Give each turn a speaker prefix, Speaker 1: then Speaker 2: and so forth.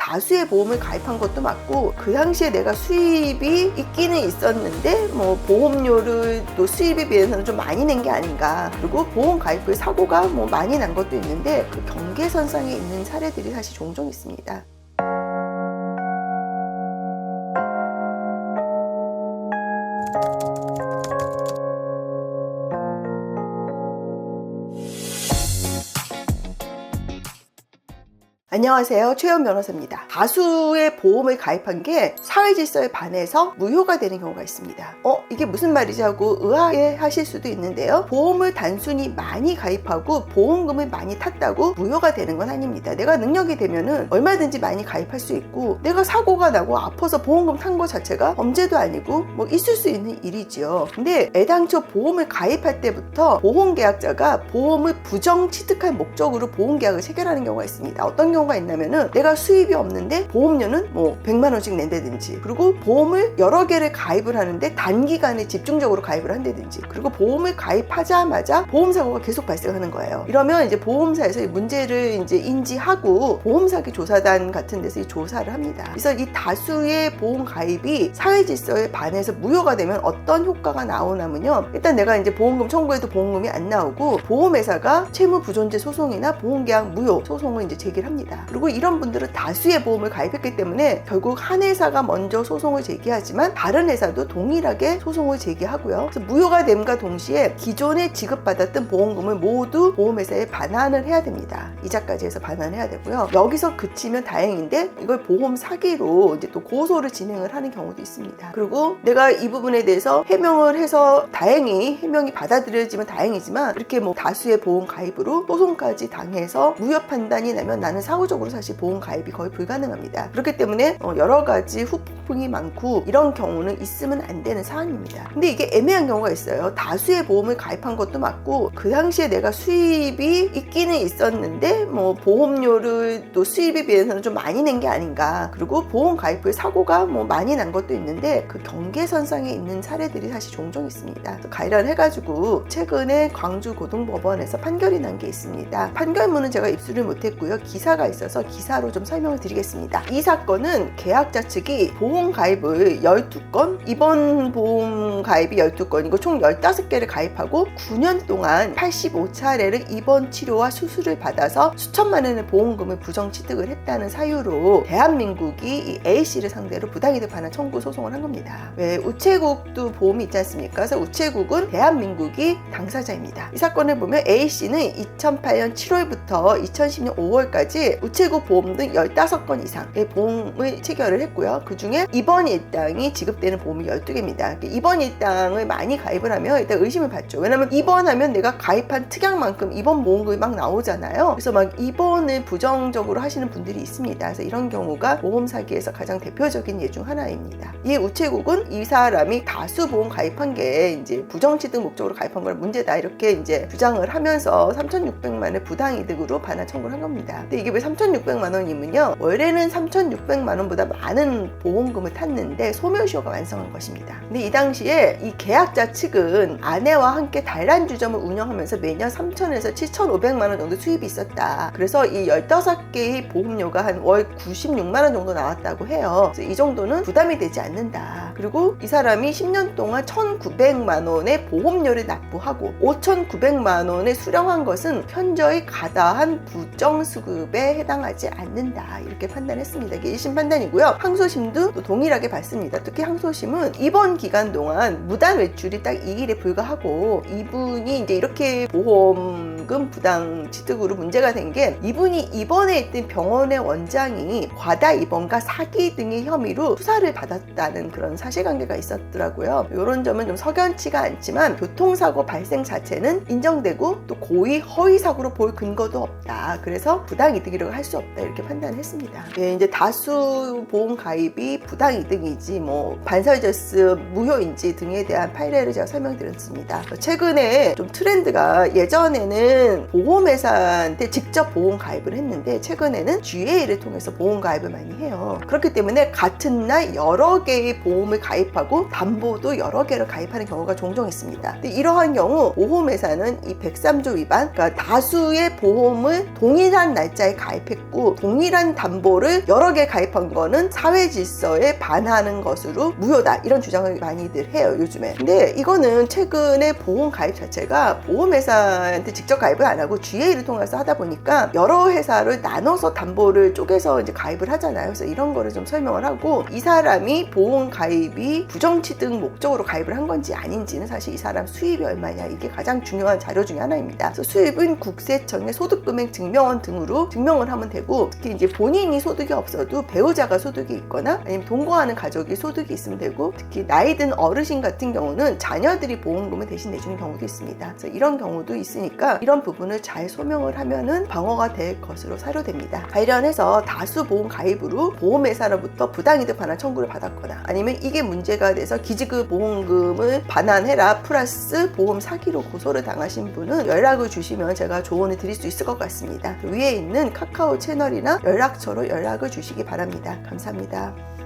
Speaker 1: 다수의 보험을 가입한 것도 맞고, 그 당시에 내가 수입이 있기는 있었는데 뭐 보험료를 또 수입에 비해서는 좀 많이 낸 게 아닌가, 그리고 보험 가입 후에 사고가 뭐 많이 난 것도 있는데 그 경계선상에 있는 사례들이 사실 종종 있습니다. 안녕하세요, 최현 변호사입니다. 다수의 보험을 가입한 게 사회질서에 반해서 무효가 되는 경우가 있습니다. 이게 무슨 말이지 하고 의아해 하실 수도 있는데요, 보험을 단순히 많이 가입하고 보험금을 많이 탔다고 무효가 되는 건 아닙니다. 내가 능력이 되면은 얼마든지 많이 가입할 수 있고, 내가 사고가 나고 아파서 보험금 탄 거 자체가 범죄도 아니고 뭐 있을 수 있는 일이지요. 근데 애당초 보험을 가입할 때부터 보험계약자가 보험을 부정 취득할 목적으로 보험계약을 체결하는 경우가 있습니다. 어떤 경우가 있냐면은 내가 수입이 없는데 보험료는 뭐 100만 원씩 낸다든지, 그리고 보험을 여러 개를 가입을 하는데 단기간에 집중적으로 가입을 한다든지, 그리고 보험을 가입하자마자 보험사고가 계속 발생하는 거예요. 이러면 이제 보험사에서 이 문제를 이제 인지하고 보험사기 조사단 같은 데서 이 조사를 합니다. 그래서 이 다수의 보험 가입이 사회질서에 반해서 무효가 되면 어떤 효과가 나오냐면요, 일단 내가 이제 보험금 청구해도 보험금이 안 나오고 보험회사가 채무부존재 소송이나 보험계약 무효 소송을 이제 제기를 합니다. 그리고 이런 분들은 다수의 보험을 가입했기 때문에 결국 한 회사가 먼저 소송을 제기하지만 다른 회사도 동일하게 소송을 제기하고요. 그래서 무효가 됨과 동시에 기존에 지급받았던 보험금을 모두 보험회사에 반환을 해야 됩니다. 이자까지 해서 반환해야 되고요. 여기서 그치면 다행인데 이걸 보험 사기로 이제 또 고소를 진행을 하는 경우도 있습니다. 그리고 내가 이 부분에 대해서 해명을 해서 다행히 해명이 받아들여지면 다행이지만, 이렇게 뭐 다수의 보험 가입으로 소송까지 당해서 무효 판단이 나면 나는 사후적으로 사실 보험 가입이 거의 불가능합니다. 그렇기 때문에 여러 가지 후폭풍이 많고 이런 경우는 있으면 안 되는 사안입니다. 근데 이게 애매한 경우가 있어요. 다수의 보험을 가입한 것도 맞고, 그 당시에 내가 수입이 있기는 있었는데 뭐 보험료를 또 수입에 비해서는 좀 많이 낸 게 아닌가, 그리고 보험 가입 후에 사고가 뭐 많이 난 것도 있는데 그 경계선상에 있는 사례들이 사실 종종 있습니다. 가이란 해가지고 최근에 광주고등법원에서 판결이 난 게 있습니다. 판결문은 제가 입수를 못했고요, 기사가 있어서 기사로 좀 설명을 드리겠습니다. 이 사건은 계약자 측이 보험 가입을 12건, 이번 보험 가입이 12건이고 총 15개를 가입하고 9년 동안 85차례를 입원 치료와 수술을 받아서 수천만 원의 보험금을 부정 취득을 했다는 사유로 대한민국이 이 A씨를 상대로 부당이득 반환 청구 소송을 한 겁니다. 왜 우체국도 보험이 있지 않습니까? 그래서 우체국은 대한민국이 당사자입니다. 이 사건을 보면 A씨는 2008년 7월부터 2010년 5월까지 우체국 보험 등 15건 이상의 보험을 체결을 했고요. 그 중에 입원 일당이 지급되는 보험이 12개입니다. 입원 일당을 많이 가입을 하면 일단 의심을 받죠. 왜냐면 입원하면 내가 가입한 특약만큼 입원 보험금이 막 나오잖아요. 그래서 막 입원을 부정적으로 하시는 분들이 있습니다. 그래서 이런 경우가 보험 사기에서 가장 대표적인 예 중 하나입니다. 이 우체국은 이 사람이 다수 보험 가입한 게 이제 부정 취득 목적으로 가입한 건 문제다, 이렇게 이제 주장을 하면서 3,600만 원의 부당이득으로 반환 청구를 한 겁니다. 근데 이게 왜 3,600만 원이면요, 원래는 3,600만 원보다 많은 보험금을 탔는데 소멸시효가 완성한 것입니다. 근데 이 당시에 이 계약자 측은 아내와 함께 단란주점을 운영하면서 매년 3,000에서 7,500만 원 정도 수입이 있었다. 그래서 이 15개의 보험료가 한 월 96만 원 정도 나왔다고 해요. 그래서 이 정도는 부담이 되지 않는다. 그리고 이 사람이 10년 동안 1,900만 원의 보험료를 납부하고 5,900만 원에 수령한 것은 현저히 가다한 부정수급에 해당하지 않는다, 이렇게 판단했습니다. 이게 1심 판단이고요. 항소심도 또 동일하게 받습니다. 특히 항소심은 입원 기간 동안 무단 외출이 딱 2일에 불과하고, 이분이 이제 이렇게 보험금 부당 취득으로 문제가 된 게 이분이 입원해 있던 병원의 원장이 과다 입원과 사기 등의 혐의로 수사를 받았다는 그런 사실관계가 있었더라고요. 이런 점은 좀 석연치가 않지만 교통사고 발생 자체는 인정되고 또 고의 허위 사고로 볼 근거도 없다. 그래서 부당이득이라고 할 수 없다, 이렇게 판단했습니다. 예, 이제 다수 보험 가입이 부당이득이지 뭐 반사회절스 무효인지 등에 대한 판례를 제가 설명드렸습니다. 최근에 좀 트렌드가, 예전에는 보험회사한테 직접 보험 가입을 했는데 최근에는 GA를 통해서 보험 가입을 많이 해요. 그렇기 때문에 같은 날 여러 개의 보험을 가입하고 담보도 여러 개를 가입하는 경우가 종종 있습니다. 근데 이러한 경우 보험회사는 이 103조 위반, 그러니까 다수의 보험을 동일한 날짜에 가입 가입했고 동일한 담보를 여러 개 가입한 거는 사회 질서에 반하는 것으로 무효다, 이런 주장을 많이들 해요 요즘에. 근데 이거는 최근에 보험 가입 자체가 보험회사한테 직접 가입을 안 하고 GA를 통해서 하다 보니까 여러 회사를 나눠서 담보를 쪼개서 이제 가입을 하잖아요. 그래서 이런 거를 좀 설명을 하고, 이 사람이 보험 가입이 부정취득 목적으로 가입을 한 건지 아닌지는 사실 이 사람 수입이 얼마냐, 이게 가장 중요한 자료 중에 하나입니다. 그래서 수입은 국세청의 소득금액 증명원 등으로 증명을 하면 되고, 특히 이제 본인이 소득이 없어도 배우자가 소득이 있거나 아니면 동거하는 가족이 소득이 있으면 되고, 특히 나이 든 어르신 같은 경우는 자녀들이 보험금을 대신 내주는 경우도 있습니다. 그래서 이런 경우도 있으니까 이런 부분을 잘 소명을 하면은 방어가 될 것으로 사료됩니다. 관련해서 다수 보험 가입으로 보험회사로부터 부당이득 반환 청구를 받았거나 아니면 이게 문제가 돼서 기지급 보험금을 반환해라 플러스 보험 사기로 고소를 당하신 분은 연락을 주시면 제가 조언을 드릴 수 있을 것 같습니다. 위에 있는 카카오 채널이나 연락처로 연락을 주시기 바랍니다. 감사합니다.